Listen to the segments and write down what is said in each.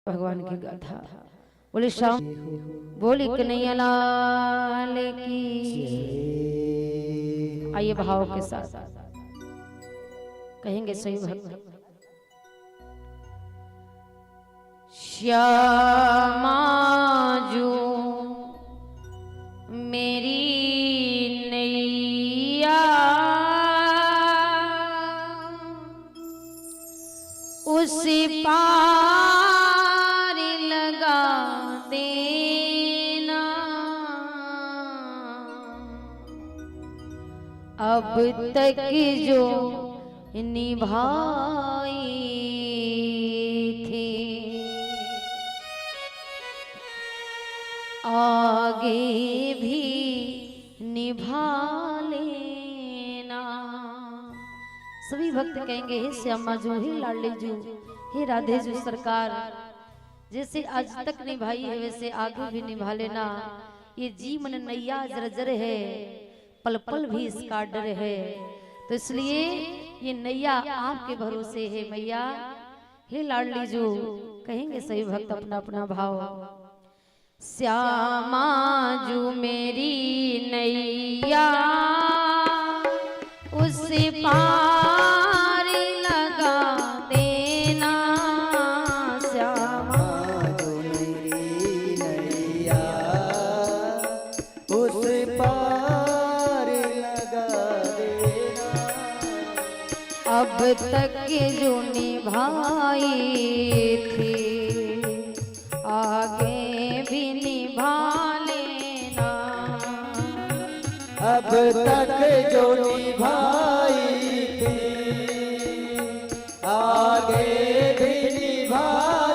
भगवान की गाथा बोले श्याम बोली कन्हैया लाल की। आइए भाव के साथ कहेंगे सही भक्त। श्यामा जो मेरी नैया उस पार लगा देना, अब तक जो निभाई थी आगे भी निभा लेना। सभी भक्त कहेंगे हे श्यामा जो, हे लाडली जो, हे राधे जो सरकार, जैसे आज तक निभाई है वैसे आगे भी निभा लेना। ये जीवन नैया जर्जर है, पल पल भी इसका डर है, तो इसलिए ये नैया आपके भरोसे है मैया। हे लाडली जो, कहेंगे सभी भक्त अपना अपना भाव। श्यामा जो मेरी नैया उस पार लगा देना, श्यामा जो मेरी नैया उस पार लगा देना, अब तक जो निभाई थी आगे भी निभा लेना, अब तक जो निभाई थी आगे भी निभा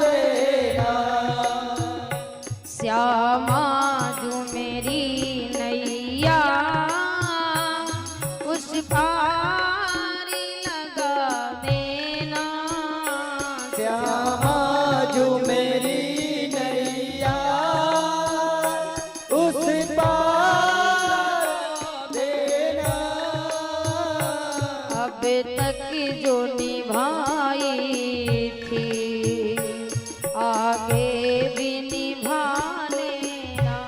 देना। श्यामा जो मेरी नैया उस पार लगा देना, श्यामा जो मेरी नैया उस पार देना, अब तक जो निभाई थी आगे भी निभा लेना,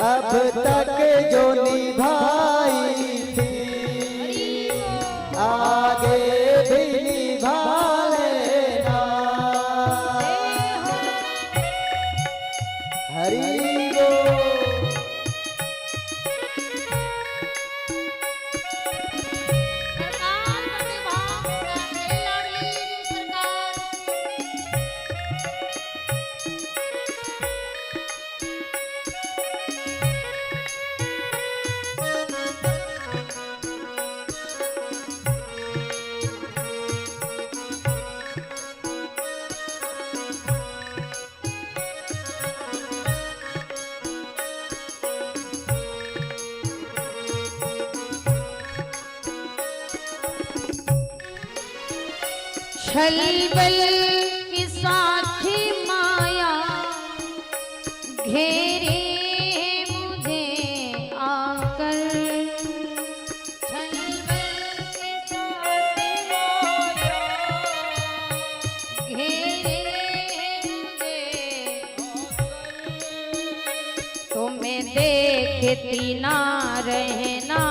अब तक जो निभाई थी आगे भी निभा लेना। हरि बोल। छल बल की साथी माया घेरे मुझे आकर, छल बल की साथी माया घेरे मुझे तुम्हें देखती ना रहना,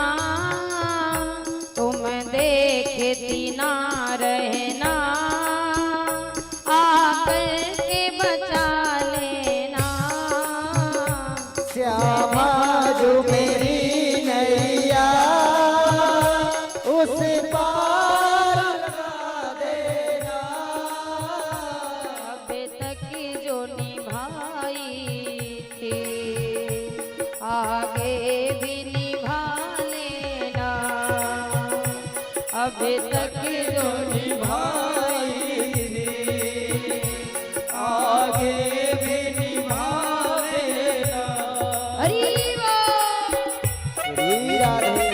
तुम देखती ना रहना, आकर के बचा लेना। श्यामा जो मेरी नैया उस पार लगा देना, अब तक जो निभाई थी आगे भी निभा लेना, अब तक जो निभाई थी आगे भी निभा देना। हरि श्री राधे।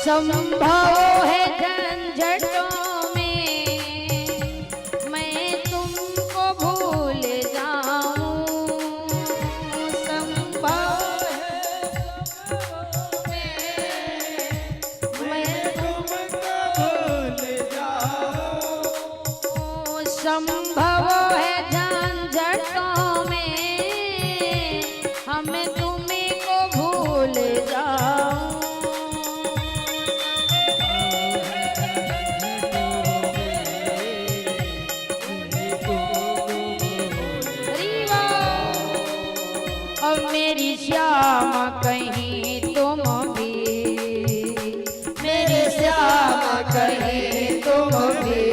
संभव है झंझटों में मैं तुमको भूल जाऊं। संभव मैं तुमको भूल जाऊं। संभव है झंझटों में हमें तुम्हें को भूल जाऊं। अब मेरी श्यामा कहीं तुम भी, मेरे श्यामा कहीं तुम भी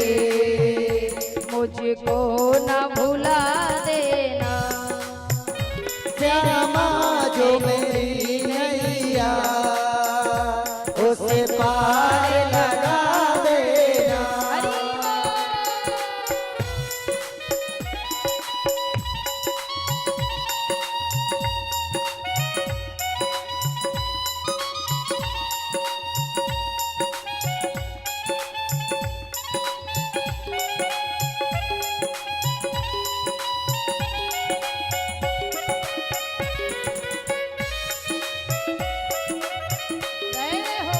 मुझको न भुला देना। श्यामा जो मेरी नैया उसे पार लगा देना। गए हो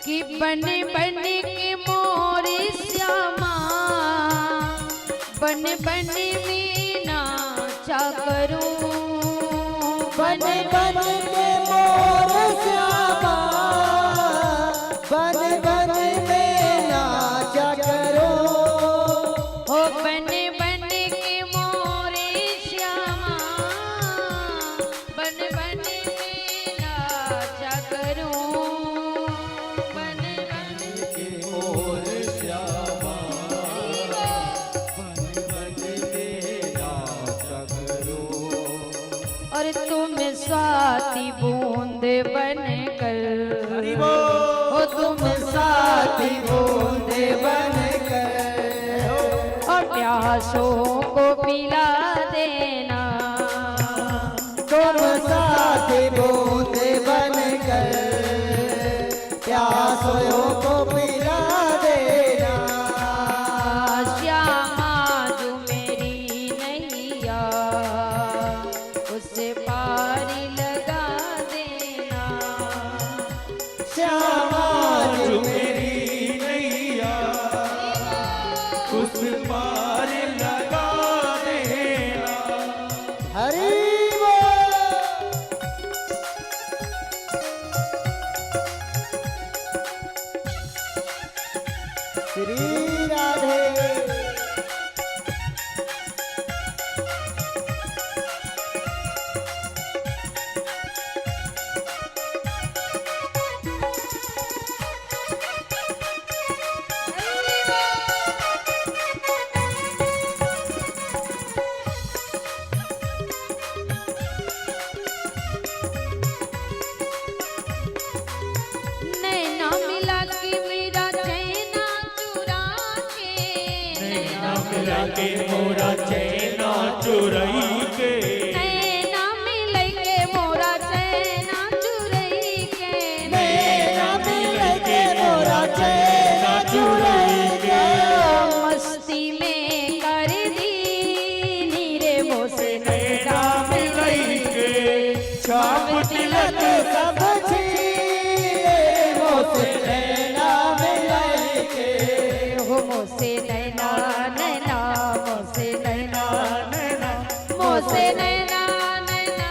कि बन बन के मोरी श्यामा बन बन में नाचा करूं। बन बन के मोर श्यामा बन बन में नाचा करो। हो बन बन के मोरी श्यामा बन बन में नाचा करूं। बन बन के मोर श्यामा बन बन में नाचा करो। और तुम स्वाति बूंद बनकर हो तुम स्वाति बूंद बनकर और प्यासों को पिला देना। तुम साथ बूंद बनकर प्यासों को पिला देना। श्यामा जो मेरी नैया उसे पार लगा देना। श्यामा जो मेरी नैया उस पार लगा देना। हरि श्री राधे। नैना मिला के मेरा चैना चुरा के, नैना मिला के मोरा चैना चुरई के। नैना मिला के मोरा चैना चुरई के। नैना मिल के मोरा चैना चुराई के। मस्ती में कर दी नीरे वो से नैना मिलई के छाप तिलक सब छीने मोसे नैना मिलाई के। हो मोसे नैना नैना मोसे नैना नैना मोसे नैना नैना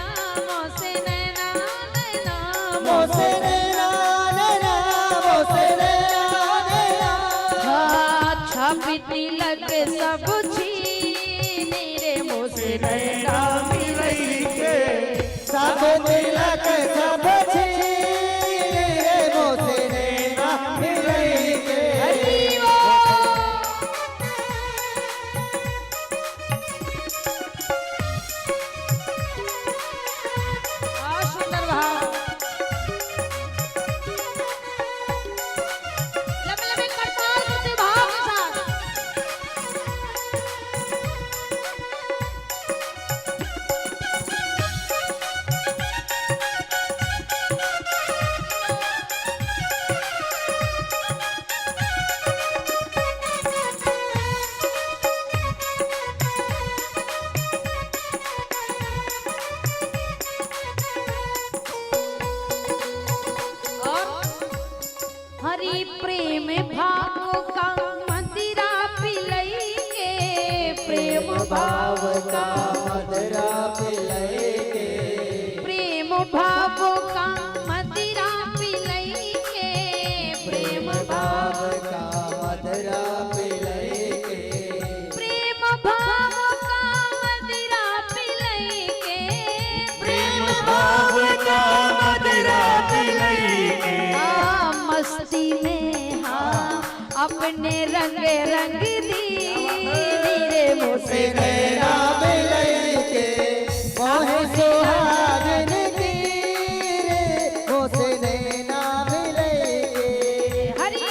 मोसे नैना नैना मोसे नैना नैना मोसे नैना नैना। छाप तिलक सब छीनी रे मोसे नैना मिलई के सब तिलक सब छीने अपने रंग रंग दी रे मोसे नैना मिलै के मोहे सुहागन की रे मोसे नैना मिलै के हरि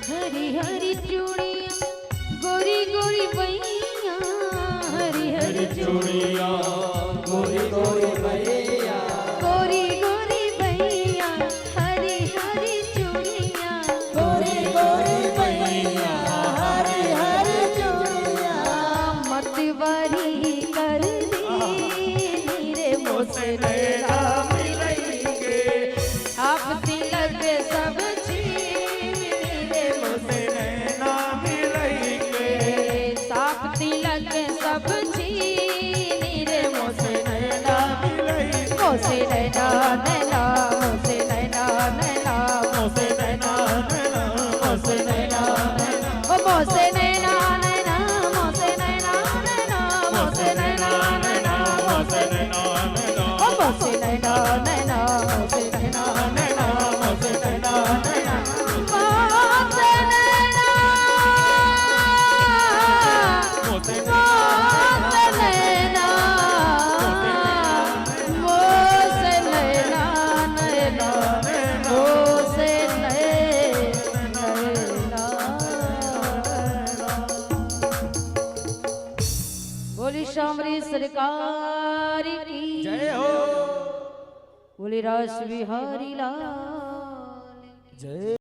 हरी हरी चूड़ियां गोरी गोरी बैया हरी हरी चूड़िया गोरी गोरी भैया गोरी गोरी बैया हरी हरी चूड़ियां गोरी गोरी भैया हरी हरी चूड़िया मतवारी कर दी रे मोसे नैना मिलै के आप तिलक सब छीन रे मोसे नैना मिलै के साप तिलक सब छीन रे मोसे नैना मिलै मोसे नैना नैना मोसे नैना नैना मोसे नैना नैना मोसे नैना ओ मोसे नैना नैना मोसे नैना नैना मोसे नैना नैना मोसे नैना नैना ओ मोसे नैना नैना मोसे नैना नैना मोसे नैना नैना मोसे नैना मोसे मोसे नैना मोसे नैना नैना मोसे नैना बोली शामरी सरकार की जय हो बोली रास बिहारी लाल जय